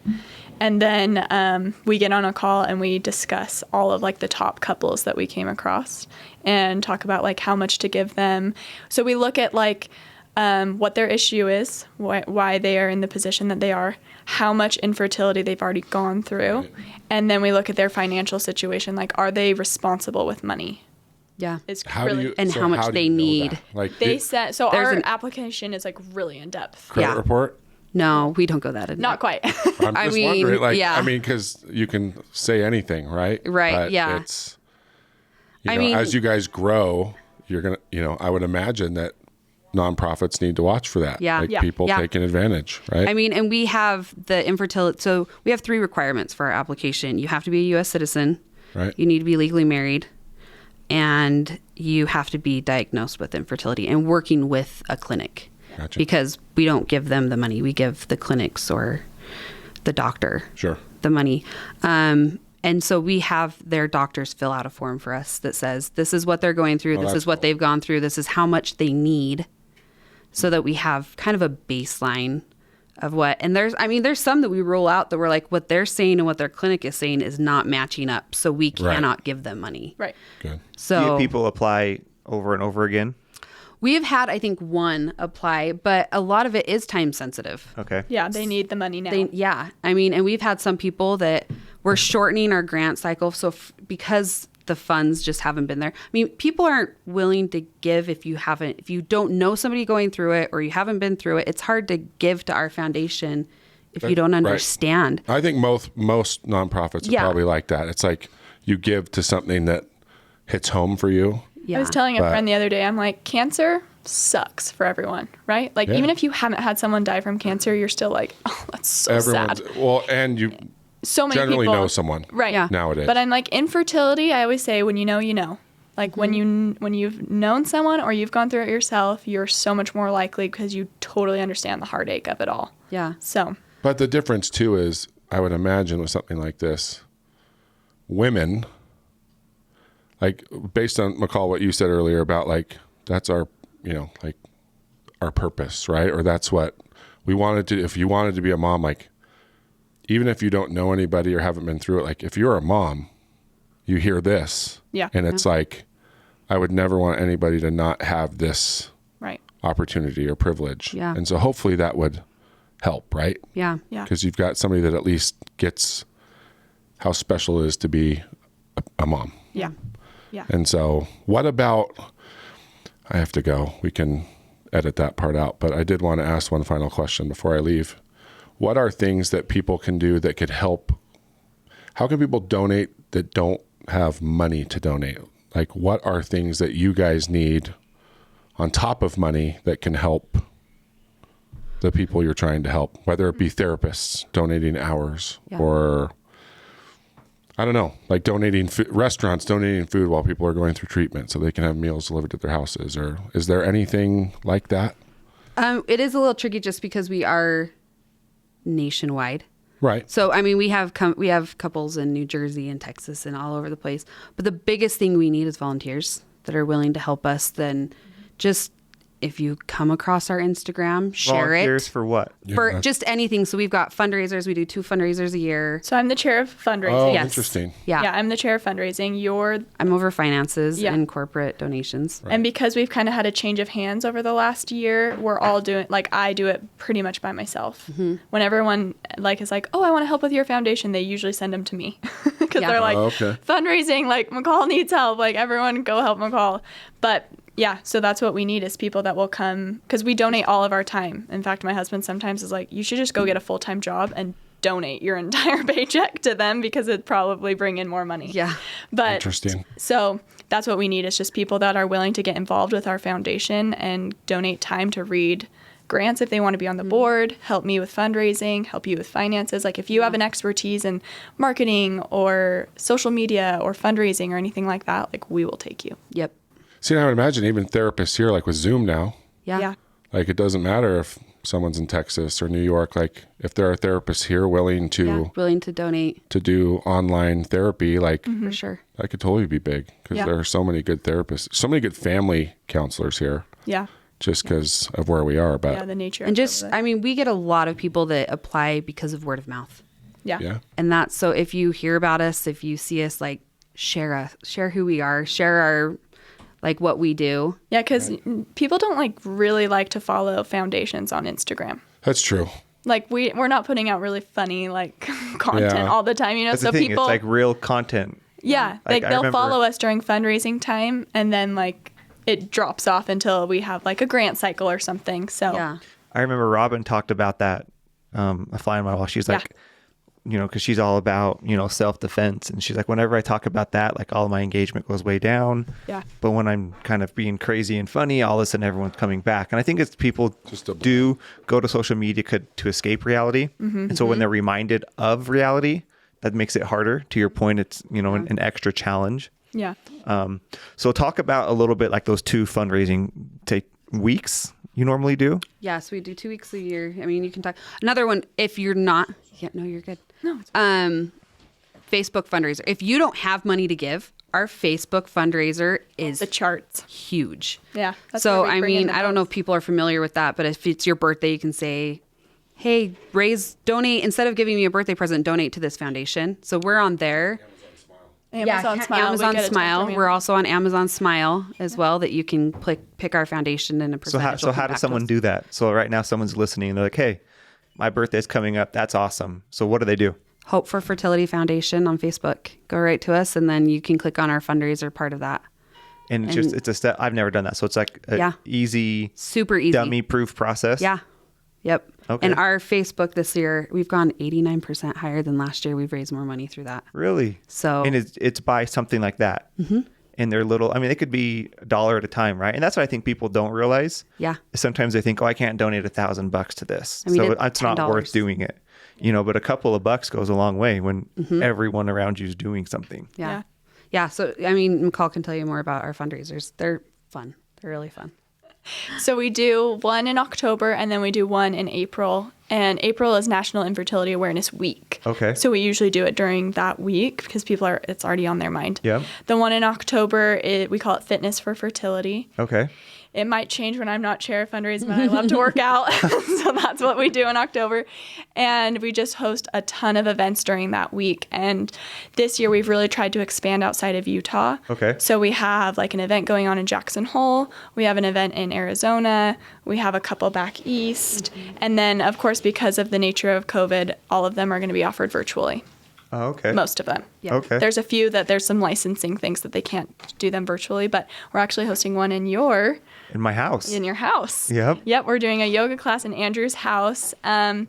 And then we get on a call and we discuss all of like the top couples that we came across and talk about like how much to give them. So we look at like what their issue is, why they are in the position that they are, how much infertility they've already gone through. Right. And then we look at their financial situation. Like, are they responsible with money? Yeah. It's How really, do you, and so how much do they you know need. that? Like they said, so there's our an- application is like really in depth. credit Yeah. report. No, we don't go that in. Not quite. I'm I just mean, wondering, like, yeah. I mean, because you can say anything, right? Right, But yeah. It's, I mean- as you guys grow, you're gonna, I would imagine that nonprofits need to watch for that. Yeah. Like Yeah. people Yeah. taking advantage, right? I mean, and we have the infertility. So we have 3 requirements for our application. You have to be a U.S. citizen. Right. You need to be legally married. And you have to be diagnosed with infertility and working with a clinic. Gotcha. Because we don't give them the money. We give the clinics or the doctor Sure. the money. And so we have their doctors fill out a form for us that says, this is what they're going through. This that's is what cool. they've gone through. This is how much they need, so that we have kind of a baseline of what. And there's some that we roll out that we're like, what they're saying and what their clinic is saying is not matching up. So we cannot give them money. Right. Good. So Do you have people apply over and over again? we have had, I think, one apply, but a lot of it is time sensitive. Okay. Yeah, they need the money now. Yeah. I mean, and we've had some people that we're shortening our grant cycle. So because the funds just haven't been there. I mean, people aren't willing to give if you don't know somebody going through it or you haven't been through it. It's hard to give to our foundation if you don't understand. I think most nonprofits are probably like that. It's like you give to something that hits home for you. Yeah. I was telling a friend the other day, I'm like, cancer sucks for everyone, right? Like, even if you haven't had someone die from cancer, you're still like, oh, that's so sad. Well, and you so many generally people know someone right nowadays. But I'm like, infertility, I always say, when you know, you know. Like when you've known someone or you've gone through it yourself, you're so much more likely because you totally understand the heartache of it all. Yeah. So. But the difference too is, I would imagine with something like this, women, like based on McCall, what you said earlier about like, that's our, like our purpose, right? Or that's what we wanted to, if you wanted to be a mom, like even if you don't know anybody or haven't been through it, like if you're a mom, you hear this. Yeah. And it's like, I would never want anybody to not have this opportunity or privilege. Yeah. And so hopefully that would help, right? Yeah. Yeah. Because you've got somebody that at least gets how special it is to be a mom. Yeah. Yeah. And so what about, I have to go. We can edit that part out. But I did want to ask one final question before I leave. What are things that people can do that could help? How can people donate that don't have money to donate? Like, what are things that you guys need on top of money that can help the people you're trying to help, whether it be therapists donating hours or, I don't know, like donating restaurants, donating food while people are going through treatment so they can have meals delivered to their houses? Or is there anything like that? It is a little tricky just because we are nationwide. Right. So, I mean, we have couples in New Jersey and Texas and all over the place. But the biggest thing we need is volunteers that are willing to help us. Then just if you come across our Instagram, share Volunteers it. for what? For just anything. So we've got fundraisers. We do 2 fundraisers a year. So I'm the chair of fundraising. Oh, Yes. interesting. Yeah. Yeah, I'm the chair of fundraising. I'm over finances Yeah. and corporate donations. And because we've kind of had a change of hands over the last year, we're all doing, like, I do it pretty much by myself. When everyone, like, is like, oh, I want to help with your foundation, they usually send them to me. Because they're like, okay. fundraising, like, McCall needs help. Like, everyone go help McCall. But yeah, so that's what we need is people that will come, because we donate all of our time. In fact, my husband sometimes is like, you should just go get a full-time job and donate your entire paycheck to them because it'd probably bring in more money. Yeah. But Interesting. So that's what we need is just people that are willing to get involved with our foundation and donate time to read grants if they want to be on the board, help me with fundraising, help you with finances. Like if you have an expertise in marketing or social media or fundraising or anything like that, like we will take you. Yep. See, I would imagine even therapists here, like with Zoom now, Yeah. like it doesn't matter if someone's in Texas or New York, like if there are therapists here willing to Willing to donate. to do online therapy, like For sure. that could totally be big because Yeah. there are so many good therapists, so many good family counselors here Yeah. just because of where we are. But Yeah, the nature And of just, it. I mean, we get a lot of people that apply because of word of mouth. Yeah. yeah, And that's, so if you hear about us, if you see us, like share who we are, share our, like what we do. Yeah, because people don't like really like to follow foundations on Instagram. that's true. Like we're not putting out really funny like content Yeah. all the time, That's so the thing. people It's like real content. yeah, Like, like I they'll remember- follow us during fundraising time and then like it drops off until we have like a grant cycle or something. So Yeah. I remember Robin talked about that a fly on my wall. She's like, because she's all about, self-defense. And she's like, whenever I talk about that, like all of my engagement goes way down. Yeah. But when I'm kind of being crazy and funny, all of a sudden everyone's coming back. And I think it's people do go to social media to escape reality. And so when they're reminded of reality, that makes it harder. To your point, it's, an extra challenge. Yeah. So talk about a little bit like those 2 fundraising weeks you normally do. Yes, we do 2 weeks a year. I mean, you can talk. Another one, if you're not, no, you're good. No, it's Facebook fundraiser. If you don't have money to give, our Facebook fundraiser is the charts. huge. Yeah. That's So, where we I bring in mean, the I don't know most. if people are familiar with that, but if it's your birthday, you can say hey, donate, instead of giving me a birthday present, donate to this foundation. So we're on there. Amazon Smile. Amazon Smile. We're also on Amazon Smile as well, that you can pick our foundation and a percentage. So how does someone do that? So right now someone's listening. They're like, hey, my birthday's coming up. That's awesome. So what do they do? Hope for Fertility Foundation on Facebook. Go right to us, and then you can click on our fundraiser part of that. And it's a step. I've never done that. So it's like easy, super easy, dummy proof process. Yeah. Yep. Okay. And our Facebook this year, we've gone 89% higher than last year. We've raised more money through that. Really? So, and it's by something like that. Mm-hmm. And they're little, I mean, they could be $1 at a time, right? And that's what I think people don't realize. Yeah. Sometimes they think, oh, I can't donate $1,000 to this. I mean, so it's not $10. worth doing it. But a couple of bucks goes a long way when everyone around you is doing something. Yeah. Yeah. So, I mean, McCall can tell you more about our fundraisers. They're fun. They're really fun. So we do one in October, and then we do one in April. And April is National Infertility Awareness Week. Okay. So we usually do it during that week because it's already on their mind. Yeah. The one in October, we call it Fitness for Fertility. Okay. It might change when I'm not chair of fundraising, but I love to work out. So that's what we do in October. And we just host a ton of events during that week. And this year we've really tried to expand outside of Utah. Okay. So we have like an event going on in Jackson Hole. We have an event in Arizona. We have a couple back east. And then, of course, because of the nature of COVID, all of them are going to be offered virtually. Oh, okay. Most of them. Yeah. Okay. There's a few that there's some licensing things that they can't do them virtually, but we're actually hosting one in your house. In your house. Yep. Yep. We're doing a yoga class in Andrew's house. And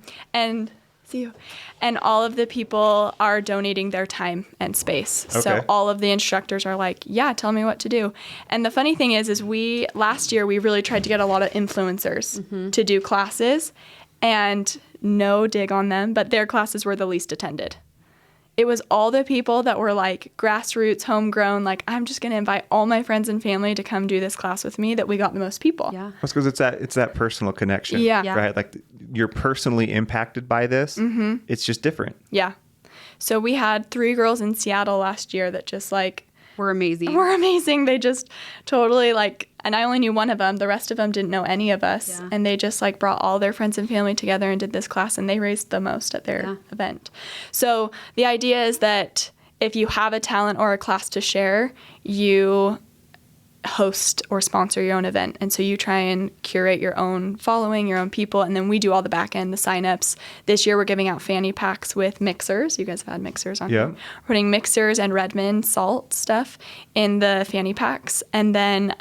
see you. And all of the people are donating their time and space. Okay. So all of the instructors are like, yeah, tell me what to do. And the funny thing is last year we really tried to get a lot of influencers to do classes, and no dig on them, but their classes were the least attended. It was all the people that were like grassroots, homegrown, like, I'm just going to invite all my friends and family to come do this class with me, that we got the most people. Yeah. That's because it's that personal connection. Yeah. Right? Like you're personally impacted by this. Mm-hmm. It's just different. Yeah. So we had 3 girls in Seattle last year that just like We're amazing. were amazing. They just totally like, and I only knew one of them. The rest of them didn't know any of us. Yeah. And they just like brought all their friends and family together and did this class, and they raised the most at their event. So the idea is that if you have a talent or a class to share, you host or sponsor your own event. And so you try and curate your own following, your own people, and then we do all the back end, the signups. This year we're giving out fanny packs with mixers. You guys have had mixers on here. We're putting mixers and Redmond salt stuff in the fanny packs. And then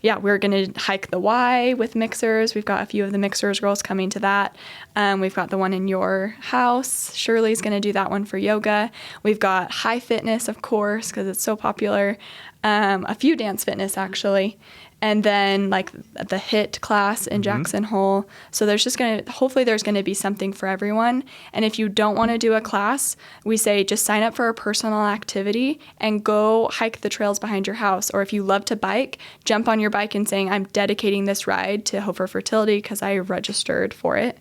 we're going to hike the Y with mixers. We've got a few of the mixers girls coming to that. We've got the one in your house. Shirley's going to do that one for yoga. We've got high fitness, of course, because it's so popular. A few dance fitness, actually. And then like the HIIT class in Jackson Hole. So there's just hopefully there's going to be something for everyone. And if you don't want to do a class, we say just sign up for a personal activity and go hike the trails behind your house. Or if you love to bike, jump on your bike and saying, I'm dedicating this ride to Hope for Fertility because I registered for it.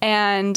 And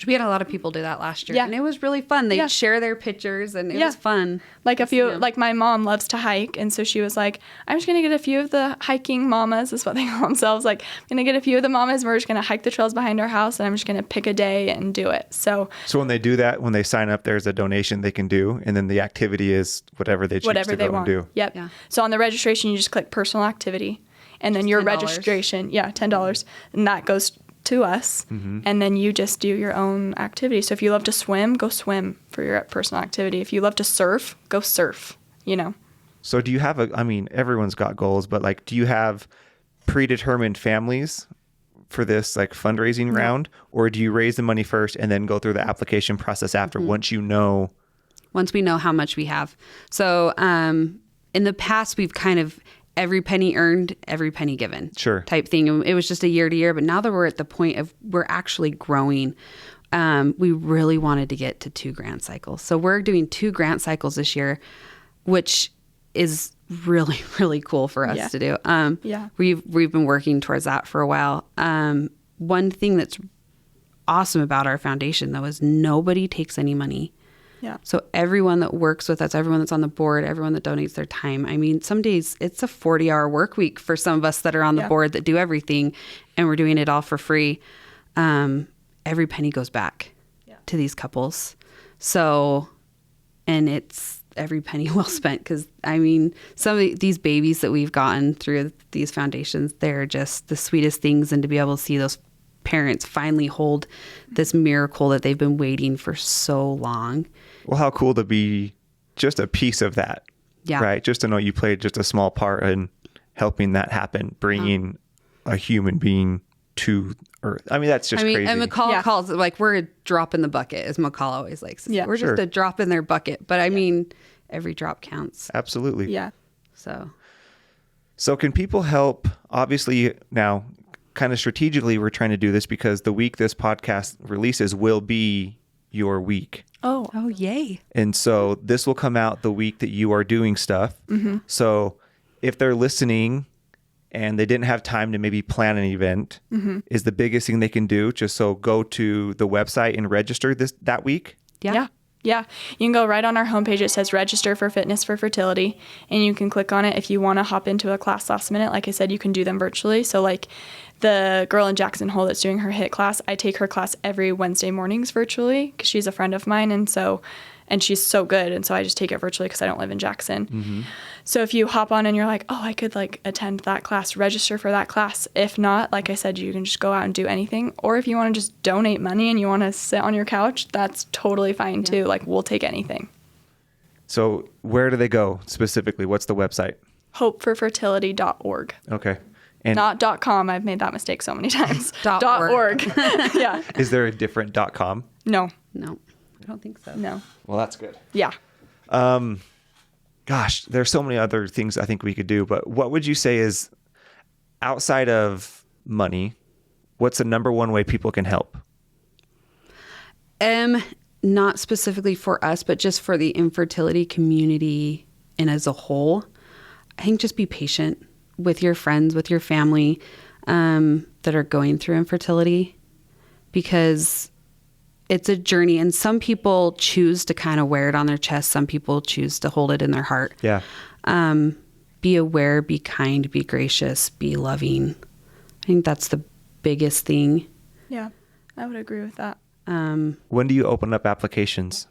we had a lot of people do that last year. Yeah. And it was really fun. They'd share their pictures, and it was fun. Like like my mom loves to hike. And so she was like, I'm just going to get a few of the hiking mamas, is what they call themselves. Like, I'm going to get a few of the mamas. We're just going to hike the trails behind our house, and I'm just going to pick a day and do it. So when they do that, when they sign up, there's a donation they can do. And then the activity is whatever they choose to go and do. Yep. Yeah. So on the registration, you just click personal activity. And then your $10. registration, $10. And that goes to us, and then you just do your own activity. So if you love to swim, go swim for your personal activity. If you love to surf, go surf, So do you have everyone's got goals, but like, do you have predetermined families for this like fundraising round, or do you raise the money first and then go through the application process after once we know how much we have? So in the past, we've kind of every penny earned, every penny given type thing. It was just a year to year, but now that we're at the point of we're actually growing, we really wanted to get to 2 grant cycles. So we're doing 2 grant cycles this year, which is really, really cool for us to do. We've been working towards that for a while. One thing that's awesome about our foundation, though, is nobody takes any money. Yeah. So everyone that works with us, everyone that's on the board, everyone that donates their time. I mean, some days it's a 40-hour work week for some of us that are on the board that do everything, and we're doing it all for free. every penny goes back to these couples. So, and it's every penny well spent, because I mean, some of these babies that we've gotten through these foundations, they're just the sweetest things. And to be able to see those parents finally hold this miracle that they've been waiting for so long. Well, how cool to be just a piece of that. Yeah. Right. Just to know you played just a small part in helping that happen, bringing a human being to earth. I mean, that's just crazy. And McCall calls it like, we're a drop in the bucket, as McCall always likes to say. Yeah, we're just a drop in their bucket. But I mean, every drop counts. Absolutely. Yeah. So can people help? Obviously, now, kind of strategically, we're trying to do this because the week this podcast releases will be your week. Oh, yay. And so this will come out the week that you are doing stuff. Mm-hmm. So if they're listening and they didn't have time to maybe plan an event, is the biggest thing they can do just so go to the website and register that week? Yeah. You can go right on our homepage. It says register for fitness for fertility, and you can click on it if you want to hop into a class last minute. Like I said, you can do them virtually. So like the girl in Jackson Hole that's doing her HIT class, I take her class every Wednesday mornings virtually because she's a friend of mine. And she's so good. And so I just take it virtually because I don't live in Jackson. Mm-hmm. So if you hop on and you're like, oh, I could like attend that class, register for that class. If not, like I said, you can just go out and do anything. Or if you want to just donate money and you want to sit on your couch, that's totally fine too. Like we'll take anything. So where do they go specifically? What's the website? hopeforfertility.org. Okay. And Not .com. I've made that mistake so many times. .org. Yeah. is there a different .com? No. I don't think so. No. Well, that's good. Yeah. Gosh, there's so many other things I think we could do, but what would you say is outside of money, what's the number one way people can help? Not specifically for us, but just for the infertility community and as a whole, I think just be patient with your friends, with your family that are going through infertility, because it's a journey, and some people choose to kind of wear it on their chest. Some people choose to hold it in their heart. Yeah. Be aware, be kind, be gracious, be loving. I think that's the biggest thing. Yeah. I would agree with that. When do you open up applications?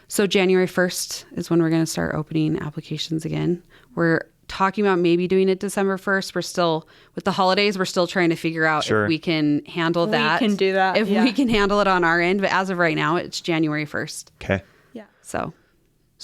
So January 1st is when we're going to start opening applications again. We're talking about maybe doing it December 1st. We're still, with the holidays, we're still trying to figure out if we can handle that. We can do that. If we can handle it on our end. But as of right now, it's January 1st. Okay. Yeah. So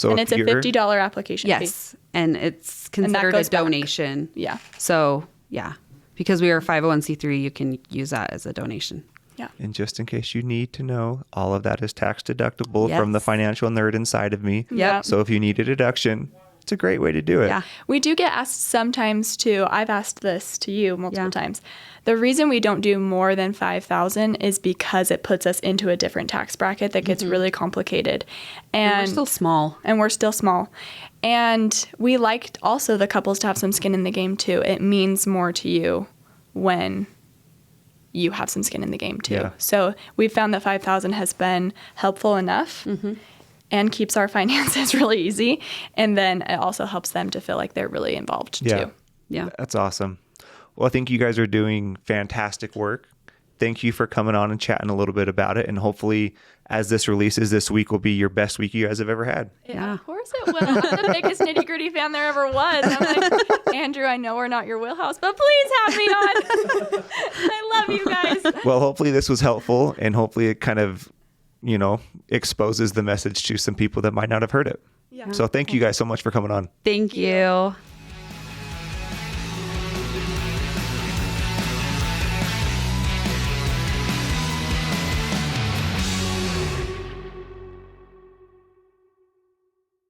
and it's a $50 application fee. Yes. And it's considered a donation. Back. Yeah. So, yeah. Because we are a 501c3, you can use that as a donation. Yeah. And just in case you need to know, all of that is tax deductible from the financial nerd inside of me. Yep. So if you need a deduction, it's a great way to do it. Yeah. We do get asked sometimes too. I've asked this to you multiple times. The reason we don't do more than $5,000 is because it puts us into a different tax bracket that gets really complicated. And we're still small. And we liked also the couples to have some skin in the game too. It means more to you when you have some skin in the game too. Yeah. So we've found that $5,000 has been helpful enough and keeps our finances really easy. And then it also helps them to feel like they're really involved too. Yeah. That's awesome. Well, I think you guys are doing fantastic work. Thank you for coming on and chatting a little bit about it. And hopefully as this releases, this week will be your best week you guys have ever had. Yeah, of course it will. I'm the biggest nitty gritty fan there ever was. I'm like, Andrew, I know we're not your wheelhouse, but please have me on. I love you guys. Well, hopefully this was helpful, and hopefully it kind of, exposes the message to some people that might not have heard it. Yeah. So thank you guys so much for coming on. Thank you.